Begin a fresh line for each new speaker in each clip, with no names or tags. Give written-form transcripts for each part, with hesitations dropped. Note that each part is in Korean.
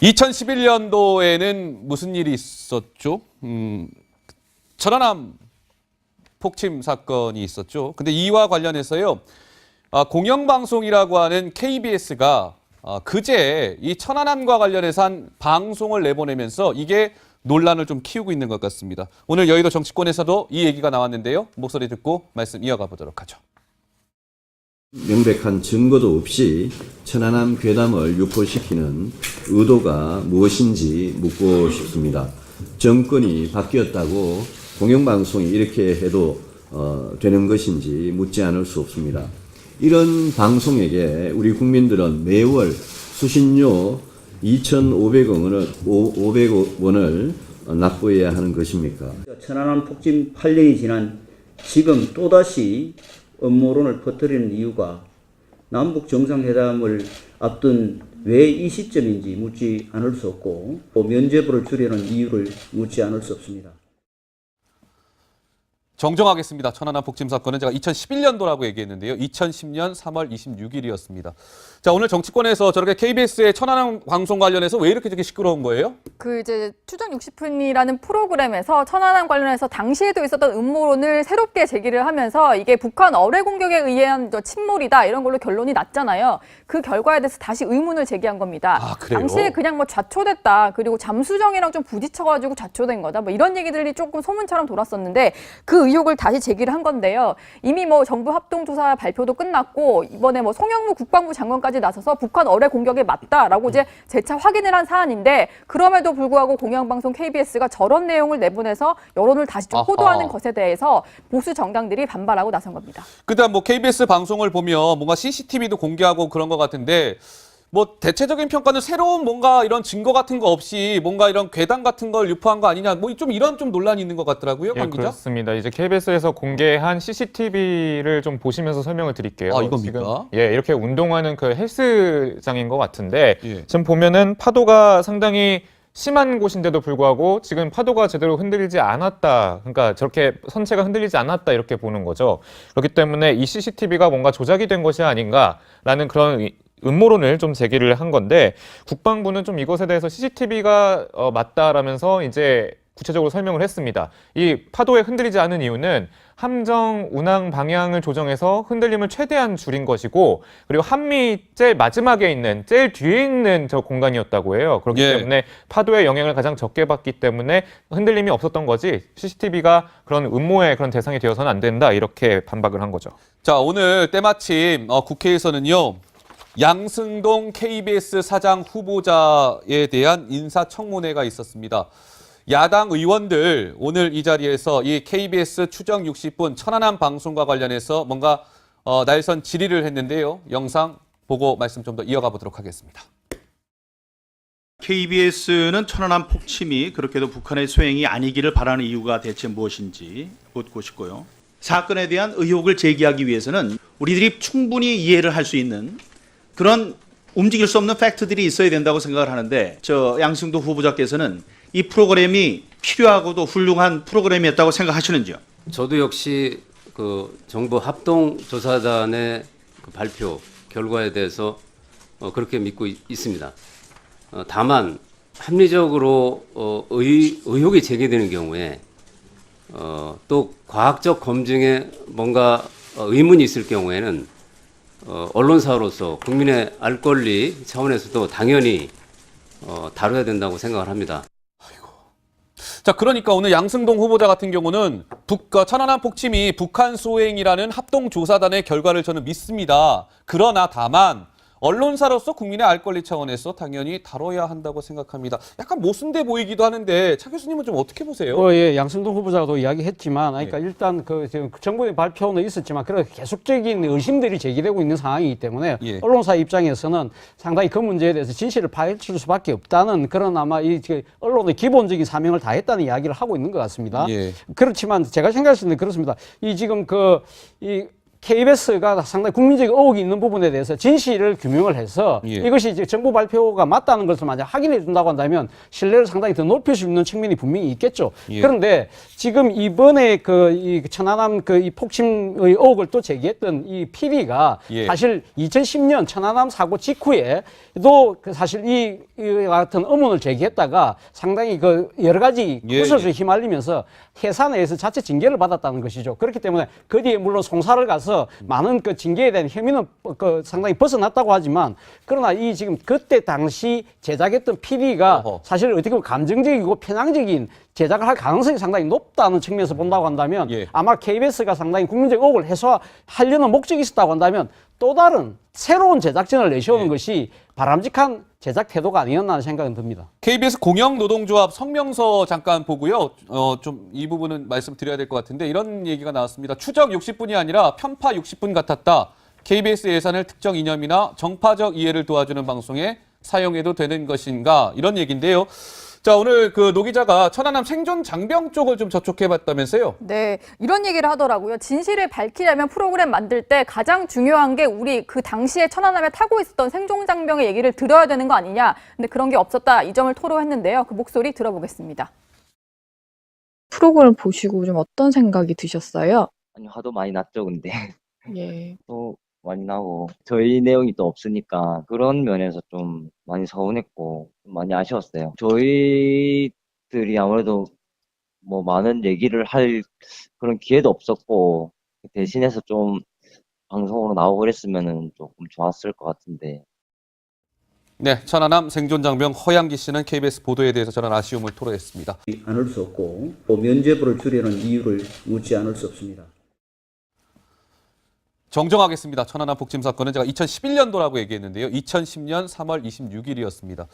2011년도에는 무슨 일이 있었죠? 천안함 폭침 사건이 있었죠. 근데 이와 관련해서요, 공영방송이라고 하는 KBS가 그제 이 천안함과 관련해서 한 방송을 내보내면서 이게 논란을 좀 키우고 있는 것 같습니다. 오늘 여의도 정치권에서도 이 얘기가 나왔는데요. 목소리 듣고 말씀 이어가 보도록 하죠.
명백한 증거도 없이 천안함 괴담을 유포시키는 의도가 무엇인지 묻고 싶습니다. 정권이 바뀌었다고 공영방송이 이렇게 해도 되는 것인지 묻지 않을 수 없습니다. 이런 방송에게 우리 국민들은 매월 수신료 2,500억 원을 납부해야 하는 것입니까?
천안함 폭침 8년이 지난 지금 또다시 음모론을 퍼뜨리는 이유가 남북 정상회담을 앞둔 왜 이 시점인지 묻지 않을 수 없고 또 면죄부를 주려는 이유를 묻지 않을 수 없습니다.
정정하겠습니다. 천안함 폭침 사건은 제가 2011년도라고 얘기했는데요. 2010년 3월 26일이었습니다. 자, 오늘 정치권에서 저렇게 KBS의 천안함 방송 관련해서 왜 이렇게 시끄러운 거예요?
이제 추정 60분이라는 프로그램에서 천안함 관련해서 당시에도 있었던 음모론을 새롭게 제기를 하면서 이게 북한 어뢰 공격에 의한 침몰이다 이런 걸로 결론이 났잖아요. 그 결과에 대해서 다시 의문을 제기한 겁니다.
아, 그래요?
당시에 그냥 좌초됐다. 그리고 잠수정이랑 좀 부딪혀가지고 좌초된 거다. 이런 얘기들이 조금 소문처럼 돌았었는데 그 의혹을 다시 제기를 한 건데요. 이미 정부 합동조사 발표도 끝났고 이번에 송영무 국방부 장관까지 나서서 북한 어뢰 공격에 맞다라고 이제 재차 확인을 한 사안인데 그럼에도 불구하고 공영방송 KBS가 저런 내용을 내보내서 여론을 다시 좀 호도하는 것에 대해서 보수 정당들이 반발하고 나선 겁니다.
그다음 KBS 방송을 보면 뭔가 CCTV도 공개하고 그런 것 같은데 대체적인 평가는 새로운 뭔가 이런 증거 같은 거 없이 뭔가 이런 괴담 같은 걸 유포한 거 아니냐 좀 이런 논란이 있는 것 같더라고요. 강 기자?
그렇습니다. 이제 KBS에서 공개한 CCTV를 좀 보시면서 설명을 드릴게요.
이겁니까?
지금, 이렇게 운동하는 그 헬스장인 것 같은데
예.
지금 보면은 파도가 상당히 심한 곳인데도 불구하고 지금 파도가 제대로 흔들리지 않았다. 그러니까 저렇게 선체가 흔들리지 않았다 이렇게 보는 거죠. 그렇기 때문에 이 CCTV가 뭔가 조작이 된 것이 아닌가라는 그런 음모론을 좀 제기를 한 건데 국방부는 좀 이것에 대해서 CCTV가 맞다라면서 이제 구체적으로 설명을 했습니다. 이 파도에 흔들리지 않은 이유는 함정 운항 방향을 조정해서 흔들림을 최대한 줄인 것이고 그리고 한미 제일 마지막에 있는 제일 뒤에 있는 저 공간이었다고 해요. 그렇기 때문에 파도의 영향을 가장 적게 받기 때문에 흔들림이 없었던 거지 CCTV가 그런 음모의 그런 대상이 되어서는 안 된다 이렇게 반박을 한 거죠.
자, 오늘 때마침 국회에서는요. 양승동 KBS 사장 후보자에 대한 인사청문회가 있었습니다. 야당 의원들 오늘 이 자리에서 이 KBS 추정 60분 천안함 방송과 관련해서 뭔가 날선 질의를 했는데요. 영상 보고 말씀 좀 더 이어가 보도록 하겠습니다.
KBS는 천안함 폭침이 그렇게도 북한의 소행이 아니기를 바라는 이유가 대체 무엇인지 묻고 싶고요. 사건에 대한 의혹을 제기하기 위해서는 우리들이 충분히 이해를 할 수 있는 그런 움직일 수 없는 팩트들이 있어야 된다고 생각을 하는데 양승도 후보자께서는 이 프로그램이 필요하고도 훌륭한 프로그램이었다고 생각하시는지요?
저도 역시 정부 합동조사단의 발표 결과에 대해서 그렇게 믿고 있습니다. 다만 합리적으로 의혹이 제기되는 경우에 또 과학적 검증에 뭔가 의문이 있을 경우에는 언론사로서 국민의 알 권리 차원에서도 당연히 다뤄야 된다고 생각을 합니다.
자, 그러니까 오늘 양승동 후보자 같은 경우는 천안함 폭침이 북한 소행이라는 합동조사단의 결과를 저는 믿습니다. 그러나 다만 언론사로서 국민의 알 권리 차원에서 당연히 다뤄야 한다고 생각합니다. 약간 모순돼 보이기도 하는데 차 교수님은 좀 어떻게 보세요?
양승동 후보자도 이야기했지만, 그러니까 일단 지금 정부의 발표는 있었지만, 그런 계속적인 의심들이 제기되고 있는 상황이기 때문에 언론사 입장에서는 상당히 그 문제에 대해서 진실을 파헤칠 수밖에 없다는 그런 아마 언론의 기본적인 사명을 다했다는 이야기를 하고 있는 것 같습니다. 그렇지만 제가 생각했을 때 그렇습니다. 지금 KBS가 상당히 국민적 의혹이 있는 부분에 대해서 진실을 규명을 해서
예.
이것이 이제 정부 발표가 맞다는 것을 만약 확인해 준다고 한다면 신뢰를 상당히 더 높일 수 있는 측면이 분명히 있겠죠.
예.
그런데 지금 이번에 이 천안함 이 폭침의 의혹을 또 제기했던 이 PD가
예.
사실 2010년 천안함 사고 직후에도 사실 이 같은 의문을 제기했다가 상당히 여러 가지
예,
구설수에 휘말리면서 회사 내에서 자체 징계를 받았다는 것이죠. 그렇기 때문에 그 뒤에 물론 송사를 가서 많은 징계에 대한 혐의는 상당히 벗어났다고 하지만 그러나 이 지금 그때 당시 제작했던 PD가 사실 어떻게 보면 감정적이고 편향적인 제작을 할 가능성이 상당히 높다는 측면에서 본다고 한다면
예.
아마 KBS가 상당히 국민적 의혹을 해소하려는 목적이 있었다고 한다면 또 다른 새로운 제작진을 내세우는 것이 바람직한 제작 태도가 아니었나 하는 생각은 듭니다.
KBS 공영노동조합 성명서 잠깐 보고요. 좀 이 부분은 말씀드려야 될 것 같은데 이런 얘기가 나왔습니다. 추적 60분이 아니라 편파 60분 같았다. KBS 예산을 특정 이념이나 정파적 이해를 도와주는 방송에 사용해도 되는 것인가 이런 얘기인데요. 자, 오늘 노 기자가 천안함 생존 장병 쪽을 좀 접촉해봤다면서요?
네, 이런 얘기를 하더라고요. 진실을 밝히려면 프로그램 만들 때 가장 중요한 게 우리 그 당시에 천안함에 타고 있었던 생존 장병의 얘기를 들어야 되는 거 아니냐. 근데 그런 게 없었다. 이 점을 토로했는데요. 그 목소리 들어보겠습니다.
프로그램 보시고 좀 어떤 생각이 드셨어요?
아니, 화도 많이 났죠, 근데.
예.
또 많이 나고, 저희 내용이 또 없으니까 그런 면에서 좀 많이 서운했고, 좀 많이 아쉬웠어요. 저희들이 아무래도 뭐 많은 얘기를 할 그런 기회도 없었고, 대신해서 좀 방송으로 나오고 그랬으면은 조금 좋았을 것 같은데.
네, 천안함 생존 장병 허양기 씨는 KBS 보도에 대해서 저는 아쉬움을 토로했습니다.
않을 수 없고 또 면죄부를 주려는 이유를 묻지 않을 수 없습니다.
정정하겠습니다. 천안함 폭침 사건은 제가 2011년도라고 얘기했는데요. 2010년 3월 26일이었습니다.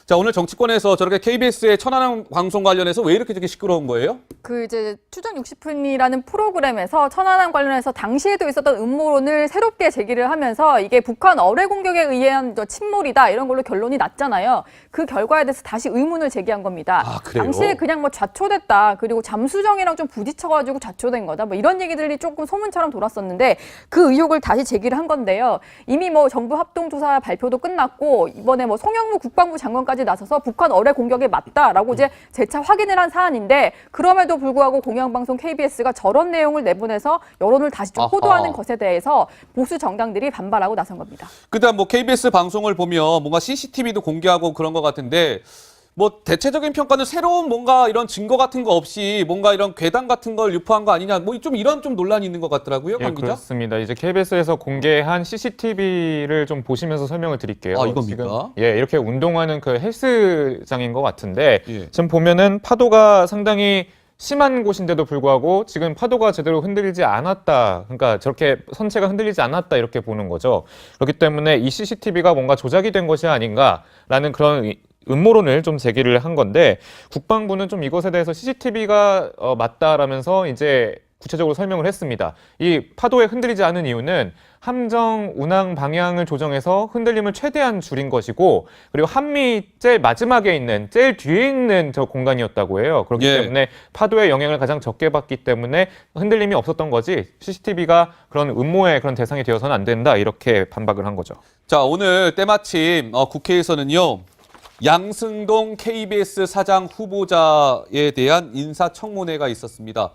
자, 오늘 정치권에서 저렇게 KBS의 천안함 방송 관련해서 왜 이렇게 시끄러운 거예요?
이제 추정 60분이라는 프로그램에서 천안함 관련해서 당시에도 있었던 음모론을 새롭게 제기를 하면서 이게 북한 어뢰 공격에 의한 침몰이다 이런 걸로 결론이 났잖아요. 그 결과에 대해서 다시 의문을 제기한 겁니다.
아, 그래요?
당시에 그냥 좌초됐다. 그리고 잠수정이랑 좀 부딪혀가지고 좌초된 거다. 이런 얘기들이 조금 소문처럼 돌았었는데 그 의혹을 다시 제기를 한 건데요. 이미 정부 합동조사 발표도 끝났고 이번에 송영무 국방부 장관까지 나서서 북한 어뢰 공격에 맞다라고 이제 재차 확인을 한 사안인데 그럼에도 불구하고 공영방송 KBS가 저런 내용을 내보내서 여론을 다시 좀 호도하는 것에 대해서 보수 정당들이 반발하고 나선 겁니다.
그다음 KBS 방송을 보면 뭔가 CCTV도 공개하고 그런 것 같은데 대체적인 평가는 새로운 뭔가 이런 증거 같은 거 없이 뭔가 이런 괴담 같은 걸 유포한 거 아니냐 좀 이런 논란이 있는 것 같더라고요.
예,
강 기자?
그렇습니다. 이제 KBS에서 공개한 CCTV를 좀 보시면서 설명을 드릴게요.
아, 이겁니까?
지금, 이렇게 운동하는 그 헬스장인 것 같은데
예.
지금 보면은 파도가 상당히 심한 곳인데도 불구하고 지금 파도가 제대로 흔들리지 않았다. 그러니까 저렇게 선체가 흔들리지 않았다 이렇게 보는 거죠. 그렇기 때문에 이 CCTV가 뭔가 조작이 된 것이 아닌가라는 그런 음모론을 좀 제기를 한 건데 국방부는 좀 이것에 대해서 CCTV가 맞다라면서 이제 구체적으로 설명을 했습니다. 이 파도에 흔들리지 않은 이유는 함정 운항 방향을 조정해서 흔들림을 최대한 줄인 것이고 그리고 한미 제일 마지막에 있는 제일 뒤에 있는 저 공간이었다고 해요. 그렇기 때문에 파도의 영향을 가장 적게 받기 때문에 흔들림이 없었던 거지 CCTV가 그런 음모의 그런 대상이 되어서는 안 된다 이렇게 반박을 한 거죠.
자, 오늘 때마침 국회에서는요. 양승동 KBS 사장 후보자에 대한 인사청문회가 있었습니다.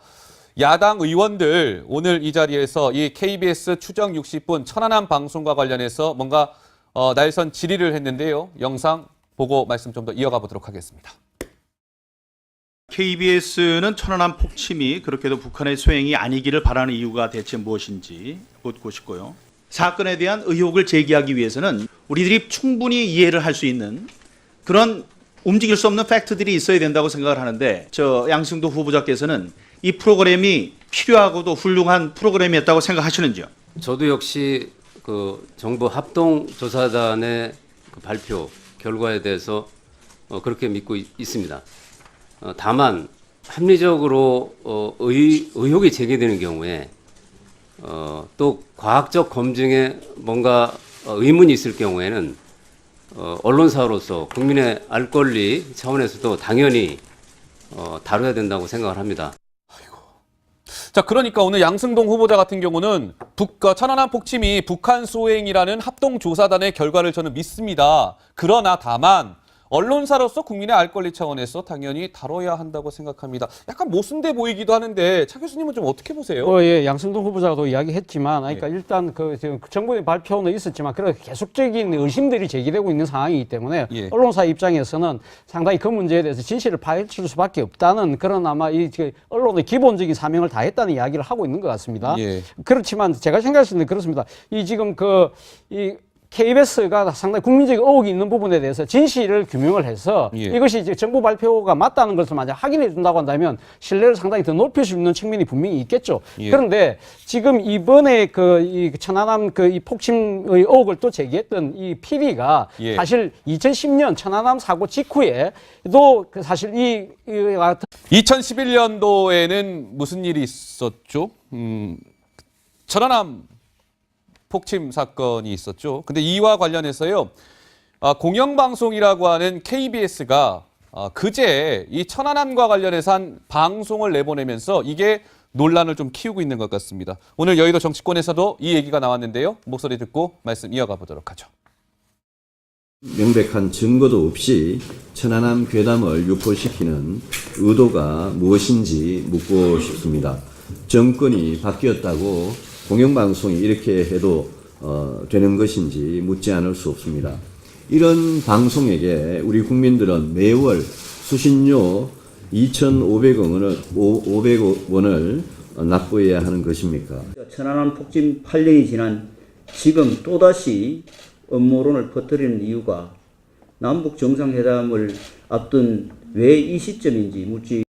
야당 의원들 오늘 이 자리에서 이 KBS 추정 60분 천안함 방송과 관련해서 뭔가 날선 질의를 했는데요. 영상 보고 말씀 좀 더 이어가 보도록 하겠습니다.
KBS는 천안함 폭침이 그렇게도 북한의 소행이 아니기를 바라는 이유가 대체 무엇인지 묻고 싶고요. 사건에 대한 의혹을 제기하기 위해서는 우리들이 충분히 이해를 할 수 있는 그런 움직일 수 없는 팩트들이 있어야 된다고 생각을 하는데 양승도 후보자께서는 이 프로그램이 필요하고도 훌륭한 프로그램이었다고 생각하시는지요?
저도 역시 정부 합동조사단의 발표 결과에 대해서 그렇게 믿고 있습니다. 다만 합리적으로 의혹이 제기되는 경우에 또 과학적 검증에 뭔가 의문이 있을 경우에는 언론사로서 국민의 알 권리 차원에서도 당연히 다뤄야 된다고 생각을 합니다.
자, 그러니까 오늘 양승동 후보자 같은 경우는 천안함 폭침이 북한 소행이라는 합동조사단의 결과를 저는 믿습니다. 그러나 다만 언론사로서 국민의 알 권리 차원에서 당연히 다뤄야 한다고 생각합니다. 약간 모순돼 보이기도 하는데 차 교수님은 좀 어떻게 보세요?
예, 양승동 후보자도 이야기했지만, 그러니까 일단 지금 정부의 발표는 있었지만, 그런 계속적인 의심들이 제기되고 있는 상황이기 때문에 언론사 입장에서는 상당히 그 문제에 대해서 진실을 파헤칠 수밖에 없다는 그런 아마 언론의 기본적인 사명을 다했다는 이야기를 하고 있는 것 같습니다. 그렇지만 제가 생각했을 때는 그렇습니다. 지금 KBS가 상당히 국민적 의혹이 있는 부분에 대해서 진실을 규명을 해서 이것이 이제 정부 발표가 맞다는 것을 만약 확인해 준다고 한다면 신뢰를 상당히 더 높일 수 있는 측면이 분명히 있겠죠. 그런데 지금 이번에 이 천안함 이 폭침의 의혹을 또 제기했던 이 PD가 사실 2010년 천안함 사고 직후에도 사실
2011년도에는 무슨 일이 있었죠? 천안함 폭침 사건이 있었죠. 근데 이와 관련해서요, 공영방송이라고 하는 KBS가 그제 이 천안함과 관련해서 한 방송을 내보내면서 이게 논란을 좀 키우고 있는 것 같습니다. 오늘 여의도 정치권에서도 이 얘기가 나왔는데요. 목소리 듣고 말씀 이어가 보도록 하죠.
명백한 증거도 없이 천안함 괴담을 유포시키는 의도가 무엇인지 묻고 싶습니다. 정권이 바뀌었다고 공영방송이 이렇게 해도 되는 것인지 묻지 않을 수 없습니다. 이런 방송에게 우리 국민들은 매월 수신료 2,500원을 납부해야 하는 것입니까?
천안함 폭침 8년이 지난 지금 또다시 음모론을 퍼뜨리는 이유가 남북 정상회담을 앞둔 왜 이 시점인지 묻지